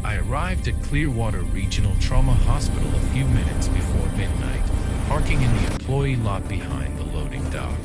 I arrived at Clearwater Regional Trauma Hospital a few minutes before midnight, parking in the employee lot behind the loading dock.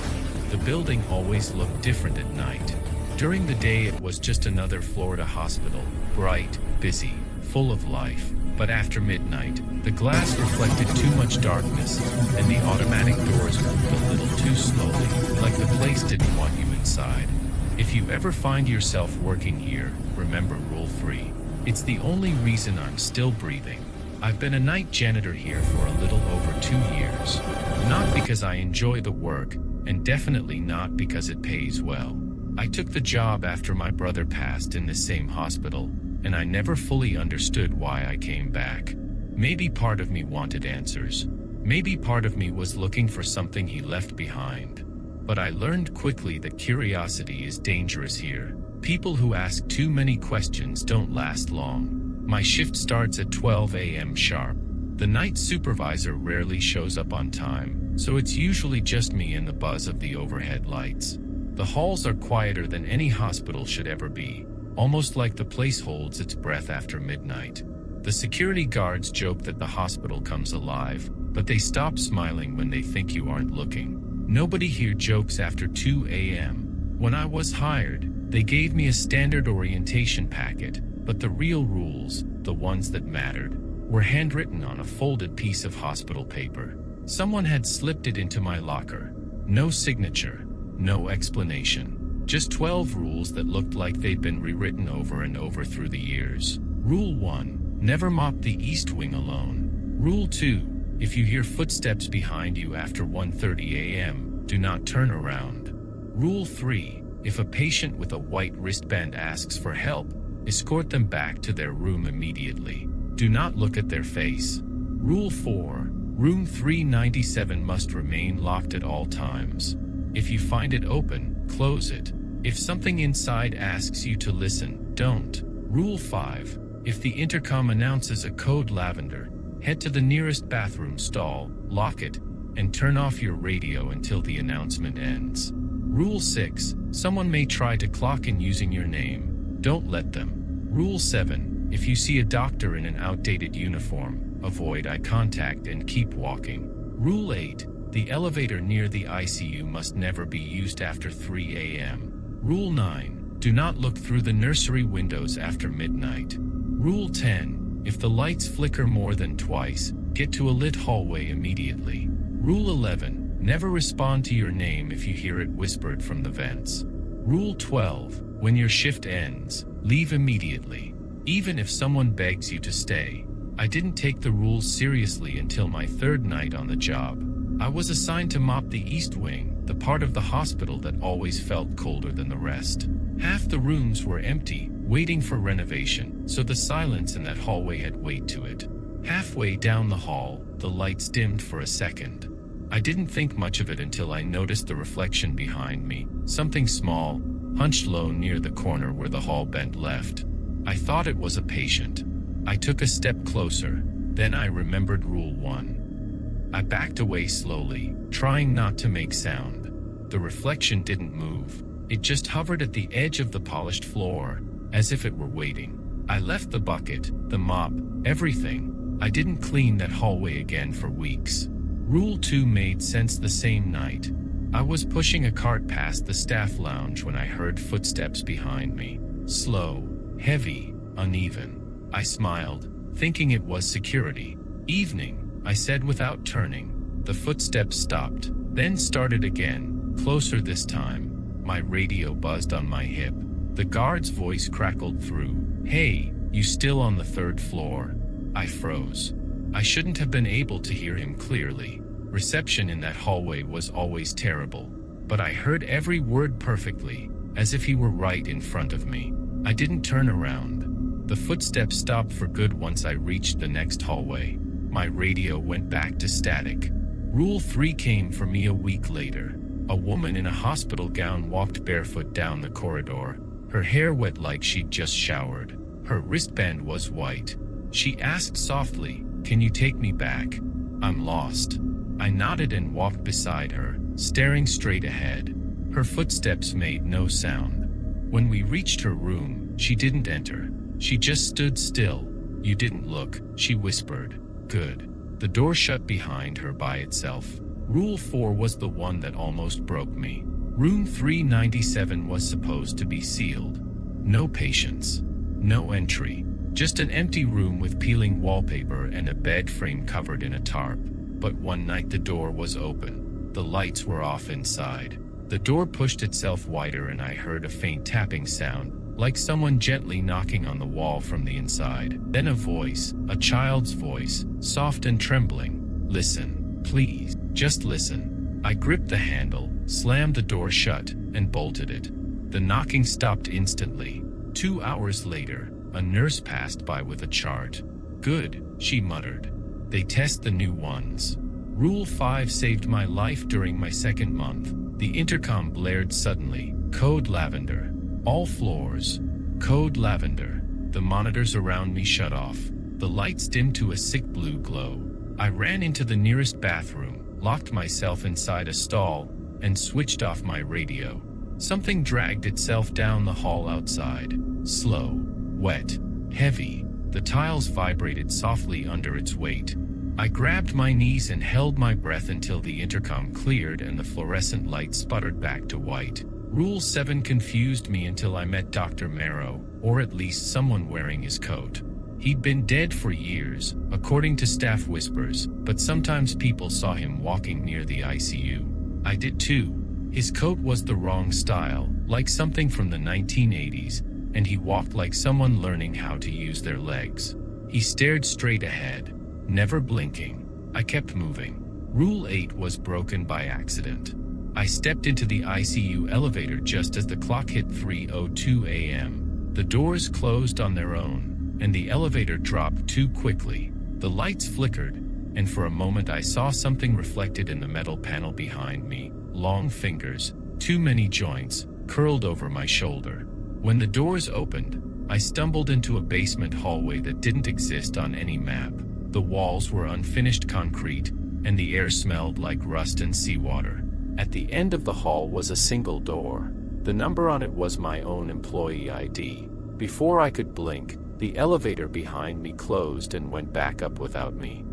The building always looked different at night. During the day it was just another Florida hospital, bright, busy, full of life. But after midnight, the glass reflected too much darkness, and the automatic doors moved a little too slowly, like the place didn't want you inside. If you ever find yourself working here, remember Rule 3. It's the only reason I'm still breathing. I've been a night janitor here for a little over 2 years. Not because I enjoy the work, and definitely not because it pays well. I took the job after my brother passed in the same hospital, and I never fully understood why I came back. Maybe part of me wanted answers. Maybe part of me was looking for something he left behind. But I learned quickly that curiosity is dangerous here. People who ask too many questions don't last long. My shift starts at 12 a.m. sharp. The night supervisor rarely shows up on time, so it's usually just me and the buzz of the overhead lights. The halls are quieter than any hospital should ever be, almost like the place holds its breath after midnight. The security guards joke that the hospital comes alive, but they stop smiling when they think you aren't looking. Nobody here jokes after 2 a.m. When I was hired, they gave me a standard orientation packet, but the real rules, the ones that mattered, were handwritten on a folded piece of hospital paper. Someone had slipped it into my locker. No signature, no explanation. Just 12 rules that looked like they'd been rewritten over and over through the years. Rule 1. Never mop the east wing alone. Rule 2. If you hear footsteps behind you after 1:30 a.m., do not turn around. Rule 3. If a patient with a white wristband asks for help, escort them back to their room immediately. Do not look at their face. Rule 4. Room 397 must remain locked at all times. If you find it open, close it. If something inside asks you to listen, don't. Rule 5. If the intercom announces a code lavender, head to the nearest bathroom stall, lock it, and turn off your radio until the announcement ends. Rule 6. Someone may try to clock in using your name. Don't let them. Rule 7. If you see a doctor in an outdated uniform, avoid eye contact and keep walking. Rule 8. The elevator near the ICU must never be used after 3 a.m. Rule 9. Do not look through the nursery windows after midnight. Rule 10. If the lights flicker more than twice, get to a lit hallway immediately. Rule 11. Never respond to your name if you hear it whispered from the vents. Rule 12. When your shift ends, leave immediately, even if someone begs you to stay. I didn't take the rules seriously until my third night on the job. I was assigned to mop the east wing, the part of the hospital that always felt colder than the rest. Half the rooms were empty, waiting for renovation, so the silence in that hallway had weight to it. Halfway down the hall, the lights dimmed for a second. I didn't think much of it until I noticed the reflection behind me, something small, hunched low near the corner where the hall bent left. I thought it was a patient. I took a step closer, then I remembered Rule 1. I backed away slowly, trying not to make sound. The reflection didn't move. It just hovered at the edge of the polished floor, as if it were waiting. I left the bucket, the mop, everything. I didn't clean that hallway again for weeks. Rule 2 made sense the same night. I was pushing a cart past the staff lounge when I heard footsteps behind me. Slow, heavy, uneven. I smiled, thinking it was security. Evening, I said without turning. The footsteps stopped, then started again, closer this time. My radio buzzed on my hip. The guard's voice crackled through. "Hey, you still on the 3rd floor?" I froze. I shouldn't have been able to hear him clearly. Reception in that hallway was always terrible. But I heard every word perfectly, as if he were right in front of me. I didn't turn around. The footsteps stopped for good once I reached the next hallway. My radio went back to static. Rule 3 came for me a week later. A woman in a hospital gown walked barefoot down the corridor, her hair wet like she'd just showered. Her wristband was white. She asked softly, "Can you take me back? I'm lost." I nodded and walked beside her, staring straight ahead. Her footsteps made no sound. When we reached her room, she didn't enter. She just stood still, You didn't look, she whispered. Good. The door shut behind her by itself. Rule 4 was the one that almost broke me. Room 397 was supposed to be sealed. No patients. No entry. Just an empty room with peeling wallpaper and a bed frame covered in a tarp. But one night the door was open. The lights were off inside. The door pushed itself wider and I heard a faint tapping sound, like someone gently knocking on the wall from the inside. Then a voice, a child's voice, soft and trembling. Listen, please, just listen. I gripped the handle, slammed the door shut, and bolted it. The knocking stopped instantly. 2 hours later, a nurse passed by with a chart. Good, she muttered. They test the new ones. Rule 5 saved my life during my second month. The intercom blared suddenly. Code lavender. All floors. Code lavender. The monitors around me shut off. The lights dimmed to a sick blue glow. I ran into the nearest bathroom, locked myself inside a stall, and switched off my radio. Something dragged itself down the hall outside. Slow, wet, heavy. The tiles vibrated softly under its weight. I grabbed my knees and held my breath until the intercom cleared and the fluorescent light sputtered back to white. Rule 7 confused me until I met Dr. Marrow, or at least someone wearing his coat. He'd been dead for years, according to staff whispers, but sometimes people saw him walking near the ICU. I did too. His coat was the wrong style, like something from the 1980s, and he walked like someone learning how to use their legs. He stared straight ahead, never blinking. I kept moving. Rule 8 was broken by accident. I stepped into the ICU elevator just as the clock hit 3:02 a.m. The doors closed on their own, and the elevator dropped too quickly. The lights flickered, and for a moment I saw something reflected in the metal panel behind me. Long fingers, too many joints, curled over my shoulder. When the doors opened, I stumbled into a basement hallway that didn't exist on any map. The walls were unfinished concrete, and the air smelled like rust and seawater. At the end of the hall was a single door. The number on it was my own employee ID. Before I could blink, the elevator behind me closed and went back up without me.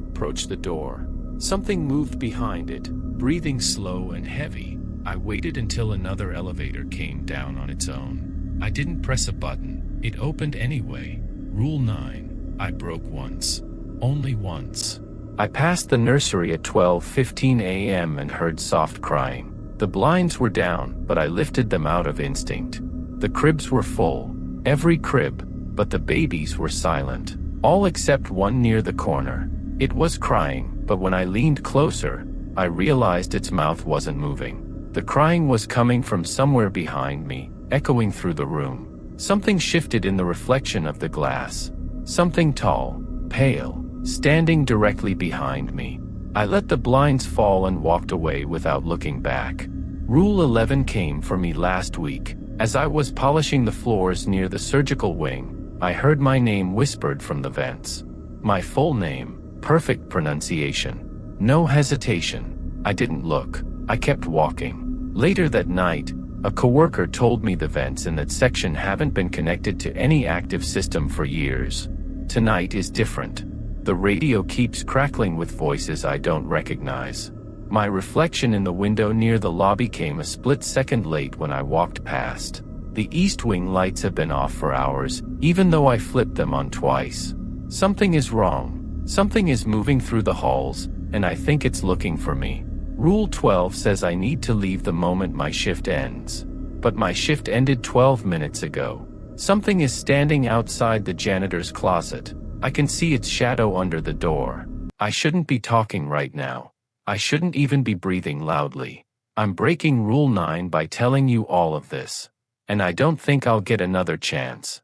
Approached the door. Something moved behind it, breathing slow and heavy. I waited until another elevator came down on its own. I didn't press a button. It opened anyway. Rule 9. I broke once. Only once. I passed the nursery at 12:15 a.m. and heard soft crying. The blinds were down, but I lifted them out of instinct. The cribs were full. Every crib, but the babies were silent. All except one near the corner. It was crying, but when I leaned closer, I realized its mouth wasn't moving. The crying was coming from somewhere behind me, echoing through the room. Something shifted in the reflection of the glass. Something tall, pale, standing directly behind me. I let the blinds fall and walked away without looking back. Rule 11 came for me last week. As I was polishing the floors near the surgical wing, I heard my name whispered from the vents. My full name, perfect pronunciation. No hesitation. I didn't look. I kept walking. Later that night, a coworker told me the vents in that section haven't been connected to any active system for years. Tonight is different. The radio keeps crackling with voices I don't recognize. My reflection in the window near the lobby came a split second late when I walked past. The east wing lights have been off for hours, even though I flipped them on twice. Something is wrong. Something is moving through the halls, and I think it's looking for me. Rule 12 says I need to leave the moment my shift ends. But my shift ended 12 minutes ago. Something is standing outside the janitor's closet. I can see its shadow under the door. I shouldn't be talking right now. I shouldn't even be breathing loudly. I'm breaking Rule 9 by telling you all of this. And I don't think I'll get another chance.